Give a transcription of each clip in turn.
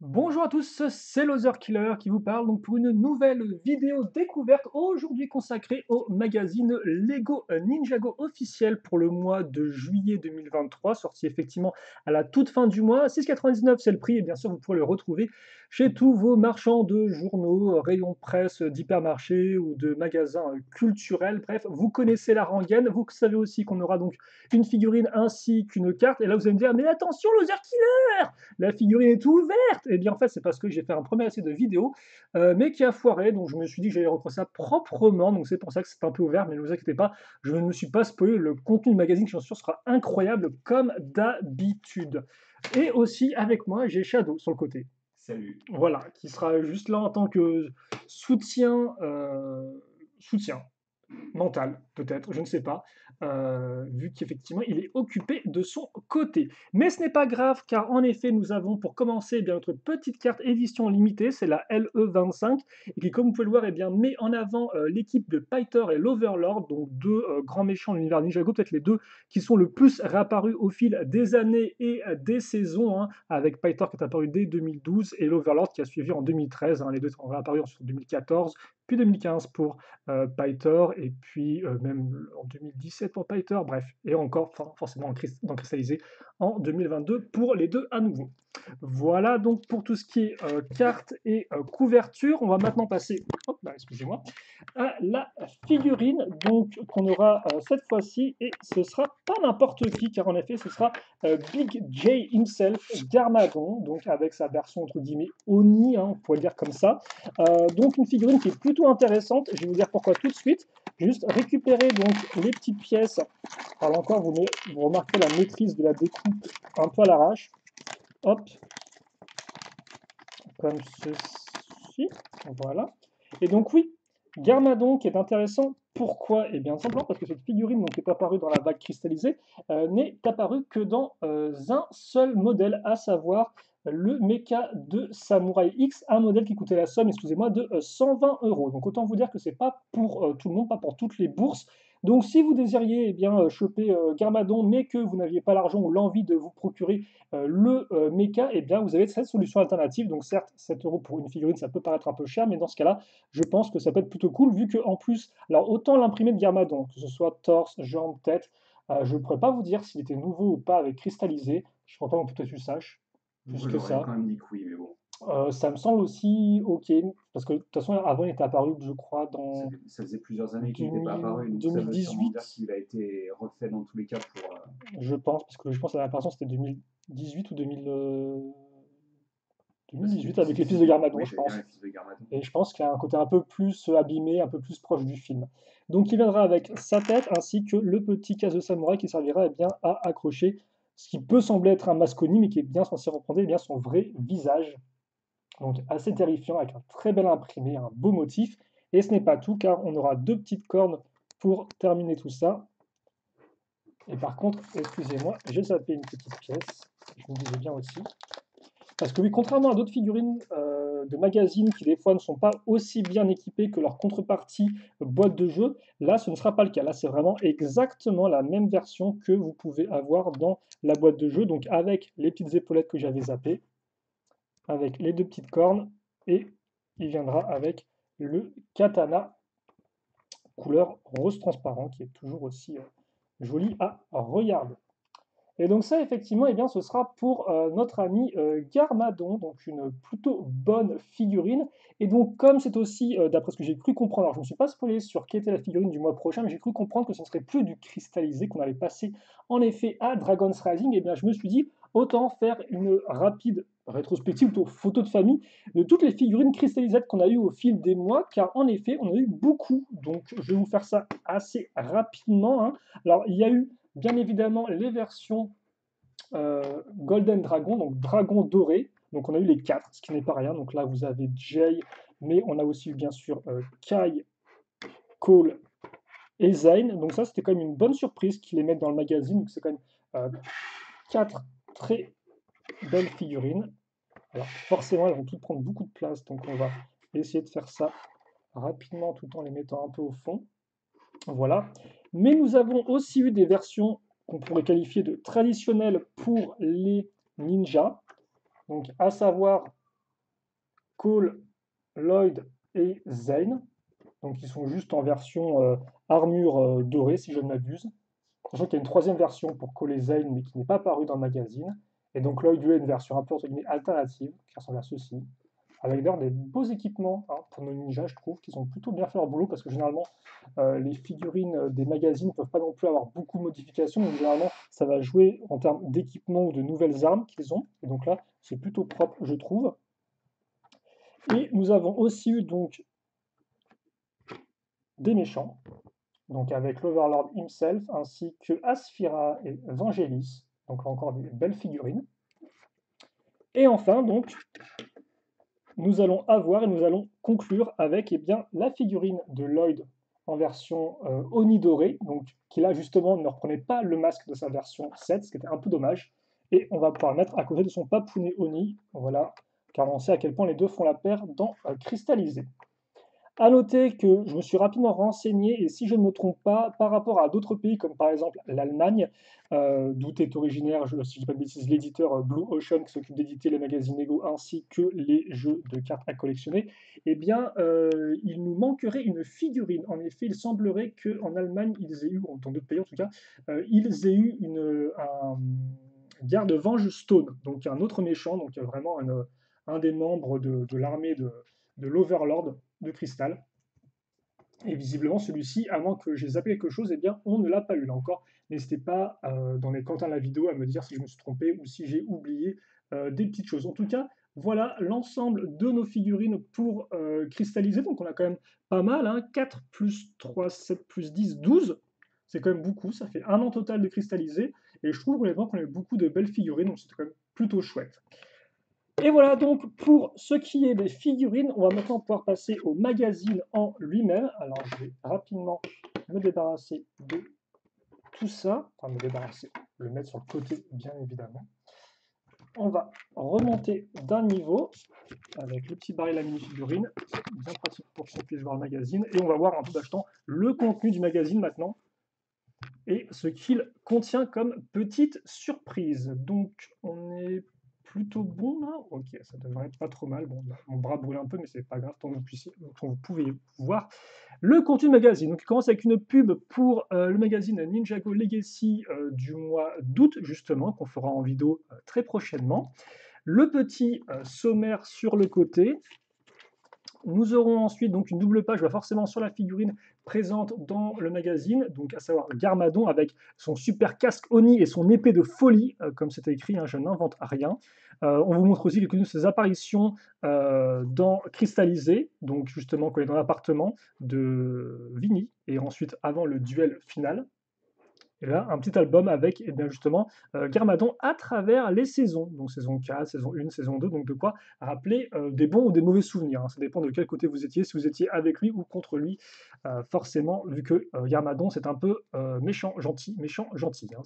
Bonjour à tous, c'est Loser Killer qui vous parle donc pour une nouvelle vidéo découverte aujourd'hui consacrée au magazine Lego Ninjago officiel pour le mois de juillet 2023, sorti effectivement à la toute fin du mois. 6,99 c'est le prix et bien sûr vous pourrez le retrouver chez tous vos marchands de journaux, rayons presse, d'hypermarchés ou de magasins culturels. Bref, vous connaissez la rengaine. Vous savez aussi qu'on aura donc une figurine ainsi qu'une carte. Et là vous allez me dire, mais attention Loser Killer, la figurine est ouverte. Et bien en fait, c'est parce que j'ai fait un premier essai de vidéo, mais qui a foiré. Donc je me suis dit que j'allais reprendre ça proprement. Donc c'est pour ça que c'est un peu ouvert, mais ne vous inquiétez pas, je ne me suis pas spoilé. Le contenu du magazine, j'en suis sûr, sera incroyable comme d'habitude. Et aussi avec moi, j'ai Shadow sur le côté. Salut. Voilà, qui sera juste là en tant que soutien, soutien mental, peut-être, je ne sais pas, vu qu'effectivement il est occupé de son côté. Mais ce n'est pas grave, car en effet, nous avons pour commencer eh bien, notre petite carte édition limitée, c'est la LE25, et qui, comme vous pouvez le voir, eh bien, met en avant l'équipe de Pythor et l'Overlord, donc deux grands méchants de l'univers Ninjago, peut-être les deux qui sont le plus réapparus au fil des années et des saisons, hein, avec Pythor qui est apparu dès 2012 et l'Overlord qui a suivi en 2013, hein, les deux sont réapparus en 2014, puis 2015 pour Pythor, et puis même en 2017 pour Pythor, bref, et encore forcément dans Cristallisé en 2022 pour les deux à nouveau. Voilà donc pour tout ce qui est carte et couverture. On va maintenant passer, hop, bah, excusez-moi, à la figurine donc qu'on aura cette fois-ci, et ce sera pas n'importe qui, car en effet ce sera Big J himself, Garmadon, donc avec sa version entre guillemets Oni, hein, on pourrait le dire comme ça. Donc une figurine qui est plutôt intéressante, je vais vous dire pourquoi tout de suite. Juste récupérer donc les petites pièces. Alors encore, vous remarquez la maîtrise de la découpe un peu à l'arrache. Hop, comme ceci. Voilà. Et donc oui, Garmadon qui est intéressant. Pourquoi? Eh bien simplement parce que cette figurine donc, qui est apparue dans la vague cristallisée n'est apparue que dans un seul modèle, à savoir le mecha de Samurai X, un modèle qui coûtait la somme, excusez-moi, de 120 euros. Donc autant vous dire que c'est pas pour tout le monde, pas pour toutes les bourses. Donc si vous désiriez eh bien, choper Garmadon, mais que vous n'aviez pas l'argent ou l'envie de vous procurer le mecha, eh bien, vous avez cette solution alternative. Donc certes, 7 euros pour une figurine, ça peut paraître un peu cher, mais dans ce cas-là, je pense que ça peut être plutôt cool, vu qu'en plus, alors autant l'imprimé de Garmadon, que ce soit torse, jambes, tête, je ne pourrais pas vous dire s'il était nouveau ou pas avec cristallisé. Je ne crois pas que peut-être tu saches, plus Moi, que j'aurais ça. quand même dit que oui, mais bon, Ça me semble aussi ok, parce que de toute façon, avant, il était apparu, je crois, dans ça faisait plusieurs années qu'il n'était pas 2000, apparu, donc ça veut sûrement 2018, dire qu'il a été refait dans tous les cas pour. je pense, parce que je pense que la dernière version, c'était 2018 ou 2000, Bah, 2018 avec les fils de Garmadon, oui, je j'allais dire pense. les fils de Garmadon. Et je pense qu'il y a un côté un peu plus abîmé, un peu plus proche du film. Donc il viendra avec sa tête ainsi que le petit casque de samouraï qui servira eh bien, à accrocher ce qui peut sembler être un masconi, mais qui est bien censé reprendre eh bien, son vrai visage. Donc assez terrifiant, avec un très bel imprimé, un beau motif. Et ce n'est pas tout, car on aura deux petites cornes pour terminer tout ça. Et par contre, excusez-moi, j'ai zappé une petite pièce, je me disais bien aussi. Parce que oui, contrairement à d'autres figurines de magazines qui des fois ne sont pas aussi bien équipées que leur contrepartie boîte de jeu, là ce ne sera pas le cas. Là c'est vraiment exactement la même version que vous pouvez avoir dans la boîte de jeu, donc avec les petites épaulettes que j'avais zappées, avec les deux petites cornes, et il viendra avec le katana couleur rose transparent qui est toujours aussi joli à regarder. Et donc ça, effectivement, eh bien, ce sera pour notre ami Garmadon, donc une plutôt bonne figurine. Et donc, comme c'est aussi, d'après ce que j'ai cru comprendre, alors je ne me suis pas spoilé sur quelle était la figurine du mois prochain, mais j'ai cru comprendre que ce ne serait plus du cristallisé, qu'on allait passer en effet à Dragon's Rising. Et bien, je me suis dit, autant faire une rapide rétrospective, plutôt photo de famille, de toutes les figurines cristallisées qu'on a eues au fil des mois, car en effet, on en a eu beaucoup. Donc, je vais vous faire ça assez rapidement, hein. Alors, il y a eu bien évidemment les versions Golden Dragon, donc dragon doré. Donc on a eu les quatre, ce qui n'est pas rien. Donc là vous avez Jay, mais on a aussi eu bien sûr Kai, Cole et Zayn. Donc ça c'était quand même une bonne surprise qu'ils les mettent dans le magazine. Donc c'est quand même quatre très belles figurines. Alors forcément elles vont toutes prendre beaucoup de place, donc on va essayer de faire ça rapidement tout en les mettant un peu au fond. Voilà. Mais nous avons aussi eu des versions qu'on pourrait qualifier de traditionnelles pour les ninjas. Donc, à savoir Cole, Lloyd et Zane. Donc ils sont juste en version armure dorée, si je ne m'abuse. Sachant qu'il y a une troisième version pour Cole et Zane, mais qui n'est pas parue dans le magazine. Et donc Lloyd, lui, a une version un peu entre guillemets alternative, qui ressemble à ceci. Avec d'ailleurs des beaux équipements hein, pour nos ninjas, je trouve, qui ont plutôt bien fait leur boulot, parce que généralement, les figurines des magazines ne peuvent pas non plus avoir beaucoup de modifications, donc généralement, ça va jouer en termes d'équipement ou de nouvelles armes qu'ils ont. Et donc là, c'est plutôt propre, je trouve. Et nous avons aussi eu donc des méchants, donc avec l'Overlord himself, ainsi que Asphira et Vangelis, donc là encore des belles figurines. Et enfin, donc, nous allons avoir et nous allons conclure avec eh bien, la figurine de Lloyd en version Oni doré, donc qui là justement ne reprenait pas le masque de sa version 7, ce qui était un peu dommage. Et on va pouvoir le mettre à côté de son papounet Oni, voilà, car on sait à quel point les deux font la paire dans Cristallisé. À noter que je me suis rapidement renseigné et si je ne me trompe pas, par rapport à d'autres pays comme par exemple l'Allemagne, d'où est originaire, si je ne dis pas de bêtises, l'éditeur Blue Ocean qui s'occupe d'éditer les magazines Lego ainsi que les jeux de cartes à collectionner, eh bien, il nous manquerait une figurine. En effet, il semblerait qu'en Allemagne, ils aient eu, dans d'autres pays en tout cas, ils aient eu un garde-venge Stone, donc un autre méchant, donc vraiment un des membres de l'armée de l'Overlord de cristal. Et visiblement, celui-ci, avant que j'ai zappé quelque chose, eh bien, on ne l'a pas eu. Là encore, n'hésitez pas dans les commentaires de la vidéo à me dire si je me suis trompé ou si j'ai oublié des petites choses. En tout cas, voilà l'ensemble de nos figurines pour cristalliser. Donc on a quand même pas mal, hein, 4 plus 3, 7 plus 10, 12. C'est quand même beaucoup, ça fait un an total de cristalliser. Et je trouve honnêtement qu'on a eu beaucoup de belles figurines, donc c'était quand même plutôt chouette. Et voilà donc pour ce qui est des figurines, on va maintenant pouvoir passer au magazine en lui-même. Alors je vais rapidement me débarrasser de tout ça, enfin me débarrasser, le mettre sur le côté bien évidemment. On va remonter d'un niveau avec le petit baril à mini-figurine, c'est bien pratique pour qu'on puisse voir le magazine, et on va voir en tout achetant le contenu du magazine maintenant et ce qu'il contient comme petite surprise. Donc on est plutôt bon là. Ok, ça devrait être pas trop mal. Bon, mon bras brûle un peu, mais c'est pas grave tant que vous pouvez voir le contenu du magazine. Donc il commence avec une pub pour le magazine Ninjago Legacy du mois d'août, justement, qu'on fera en vidéo très prochainement. Le petit sommaire sur le côté. Nous aurons ensuite donc une double page, forcément sur la figurine présente dans le magazine, donc à savoir Garmadon avec son super casque Oni et son épée de folie, comme c'est écrit, hein, je n'invente rien. On vous montre aussi quelques-unes de ses apparitions dans Cristallisé, donc justement quand il est dans l'appartement de Vinny, et ensuite avant le duel final. Et là, un petit album avec, eh bien justement, Garmadon à travers les saisons. Donc saison 4, saison 1, saison 2, donc de quoi rappeler des bons ou des mauvais souvenirs, hein. Ça dépend de quel côté vous étiez, si vous étiez avec lui ou contre lui, forcément, vu que Garmadon, c'est un peu méchant, gentil, hein,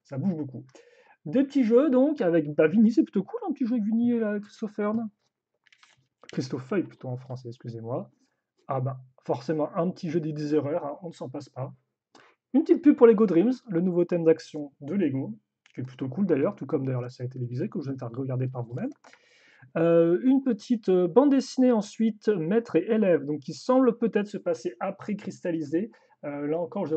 ça bouge beaucoup. Des petits jeux, donc, avec Vinny, c'est plutôt cool, un petit jeu avec Vinny et là, Christopher. Christophe plutôt en français, excusez-moi. Ah bah, forcément, un petit jeu des 10 erreurs, hein, on ne s'en passe pas. Une petite pub pour Lego Dreams, le nouveau thème d'action de Lego, qui est plutôt cool d'ailleurs, tout comme d'ailleurs la série télévisée que vous allez regarder par vous-même. Une petite bande dessinée ensuite, Maître et élève, donc qui semble peut-être se passer après Cristallisé. Là encore, je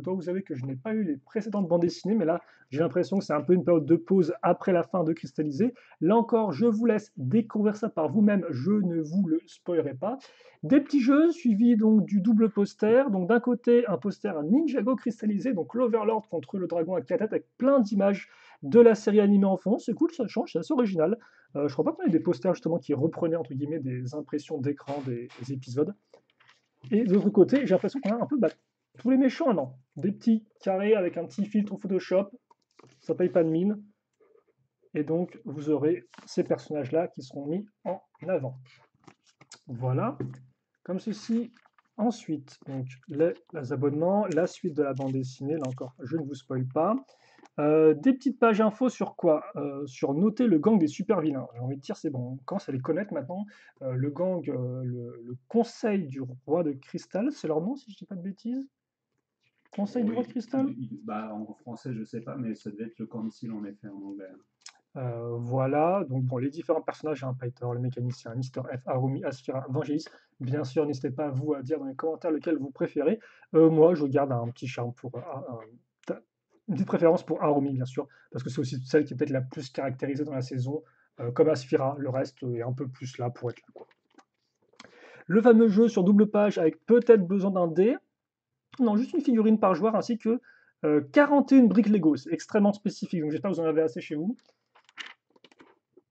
dois vous avouer que je n'ai pas eu les précédentes bandes dessinées, mais là, j'ai l'impression que c'est un peu une période de pause après la fin de Cristallisé. Là encore, je vous laisse découvrir ça par vous-même, je ne vous le spoilerai pas. Des petits jeux suivis donc du double poster. Donc d'un côté, un poster Ninjago cristallisé, donc l'Overlord contre le dragon à 4 têtes avec plein d'images de la série animée en fond. C'est cool, ça change, c'est assez original. Je crois pas qu'on ait des posters justement qui reprenaient entre guillemets des impressions d'écran des épisodes. Et de l'autre côté, j'ai l'impression qu'on a un peu tous les méchants maintenant. Des petits carrés avec un petit filtre Photoshop, ça paye pas de mine. Et donc vous aurez ces personnages-là qui seront mis en avant. Voilà, comme ceci. Ensuite, donc les abonnements, la suite de la bande dessinée, là encore, je ne vous spoil pas. Des petites pages infos sur quoi? Sur noter le gang des super vilains. J'ai envie de dire, c'est bon, on commence à les connaître maintenant. Le gang, le Conseil du Roi de Cristal, c'est leur nom, si je dis pas de bêtises? Conseil du Roi de Oui, Cristal? bah, en français, je sais pas, mais ça devait être le council en effet en anglais. Voilà, donc bon, les différents personnages, hein, Paiter, le mécanicien, Mister F, Harumi, Asphyra, Vangelis. Bien sûr, n'hésitez pas, vous, à dire dans les commentaires lequel vous préférez. Moi, je garde un petit charme pour une petite préférence pour Harumi, bien sûr, parce que c'est aussi celle qui est peut-être la plus caractérisée dans la saison, comme Asphyra. Le reste est un peu plus là pour être là, quoi. Le fameux jeu sur double page avec peut-être besoin d'un dé. Non, juste une figurine par joueur ainsi que 41 briques Lego. C'est extrêmement spécifique, donc j'espère que vous en avez assez chez vous.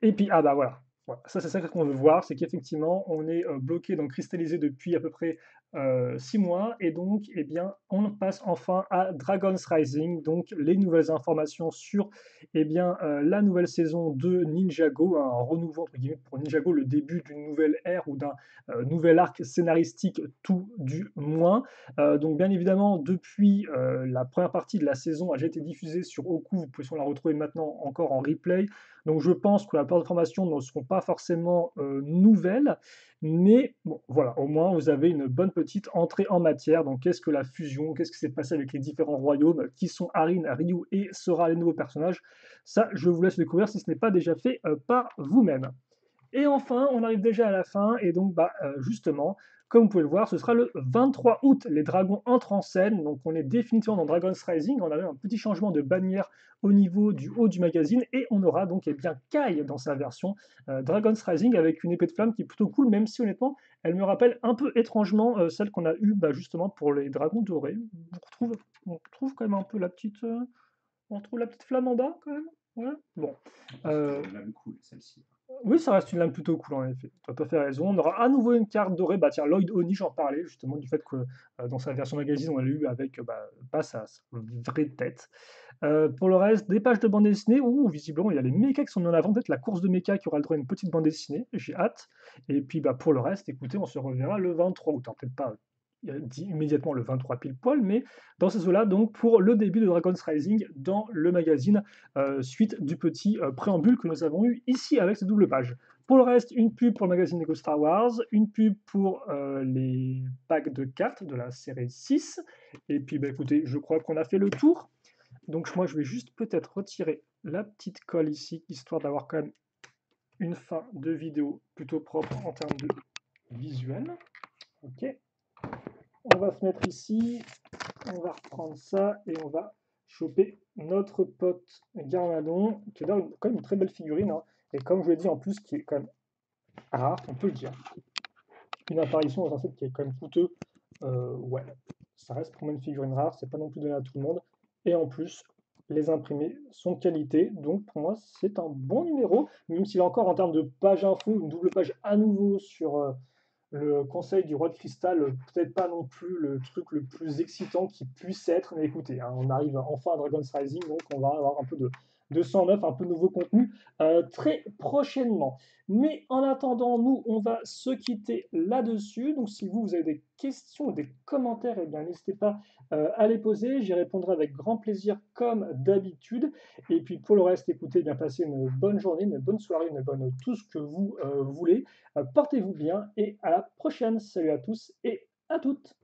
Et puis, ah bah voilà. Voilà. Ça, c'est ça qu'on veut voir, c'est qu'effectivement, on est bloqué, donc cristallisé depuis à peu près 6 mois, et donc, eh bien, on passe enfin à Dragon's Rising, donc les nouvelles informations sur, eh bien, la nouvelle saison de Ninjago, un renouveau entre guillemets pour Ninjago, le début d'une nouvelle ère ou d'un nouvel arc scénaristique, tout du moins. Donc, bien évidemment, depuis la première partie de la saison a déjà été diffusée sur Oku, vous pouvez la retrouver maintenant encore en replay. Donc je pense que la plupart des informations ne seront pas forcément nouvelles, mais bon, voilà, au moins vous avez une bonne petite entrée en matière. Donc qu'est-ce que la fusion, qu'est-ce qui s'est passé avec les différents royaumes, qui sont Arin, Ryu et Sora, les nouveaux personnages. Ça, je vous laisse découvrir si ce n'est pas déjà fait par vous-même. Et enfin, on arrive déjà à la fin, et donc justement, comme vous pouvez le voir, ce sera le 23 août. Les dragons entrent en scène, donc on est définitivement dans Dragon's Rising. On a même un petit changement de bannière au niveau du haut du magazine, et on aura donc bien Kai dans sa version Dragon's Rising avec une épée de flamme qui est plutôt cool, même si honnêtement, elle me rappelle un peu étrangement celle qu'on a eue justement pour les dragons dorés. On retrouve quand même un peu on retrouve la petite flamme en bas quand même. Ouais. Bon. C'est Euh, une lame cool, celle-ci. oui, ça reste une lame plutôt cool en effet. Tu as tout à fait raison. On aura à nouveau une carte dorée. Bah tiens, Lloyd Oni, j'en parlais justement du fait que dans sa version magazine, on l'a eu avec pas sa vraie tête. Pour le reste, des pages de bande dessinée où visiblement il y a les mechas qui sont mis en avant, peut-être la course de mecha qui aura le droit à une petite bande dessinée. J'ai hâte. Et puis pour le reste, écoutez, on se reverra le 23 août. Alors, peut-être pas dit immédiatement le 23 pile poil, mais dans ces eaux-là, donc pour le début de Dragon's Rising dans le magazine suite du petit préambule que nous avons eu ici avec ces doubles pages. Pour le reste, une pub pour le magazine Lego Star Wars, une pub pour les packs de cartes de la série 6, et puis écoutez, je crois qu'on a fait le tour. Donc moi je vais juste peut-être retirer la petite colle ici, histoire d'avoir quand même une fin de vidéo plutôt propre en termes de visuel. Ok, on va se mettre ici, on va reprendre ça et on va choper notre pote Garmadon, qui est d'ailleurs quand même une très belle figurine, hein, et comme je l'ai dit en plus, qui est quand même rare, on peut le dire. Une apparition dans un set qui est quand même coûteux, ouais, ça reste pour moi une figurine rare, c'est pas non plus donné à tout le monde, et en plus, les imprimés sont de qualité, donc pour moi c'est un bon numéro, même s'il est encore en termes de page info, une double page à nouveau sur le conseil du roi de cristal, peut-être pas non plus le truc le plus excitant qui puisse être, mais écoutez, hein, on arrive enfin à Dragon's Rising, donc on va avoir un peu de 109, un peu de nouveau contenu très prochainement. Mais en attendant, nous, on va se quitter là-dessus. Donc si vous avez des questions ou des commentaires, eh bien n'hésitez pas à les poser. J'y répondrai avec grand plaisir comme d'habitude. Et puis pour le reste, écoutez, bien passez une bonne journée, une bonne soirée, une bonne tout ce que vous voulez. Portez-vous bien et à la prochaine. Salut à tous et à toutes.